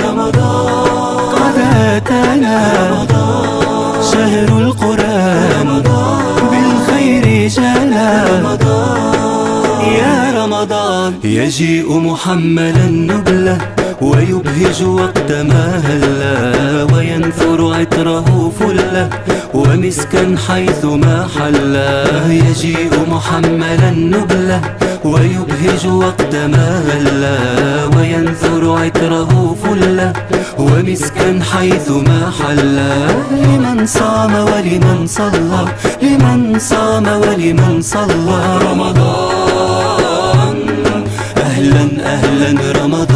رمضان قد أتانا، شهر القرآن بالخير جانا. يا رمضان يجيء محملا نبله، ويبهج وقت ما هلا، وينثر عطره فله، ومسكا حيث ما حلا. يجيء محملا نبله، ويبهج وقت ما هلا، وينثر عطره فله، ومسكا حيث ما حلا. لمن صام ولمن صلى، لمن صام ولمن صلى رمضان. أهلا أهلا رمضان.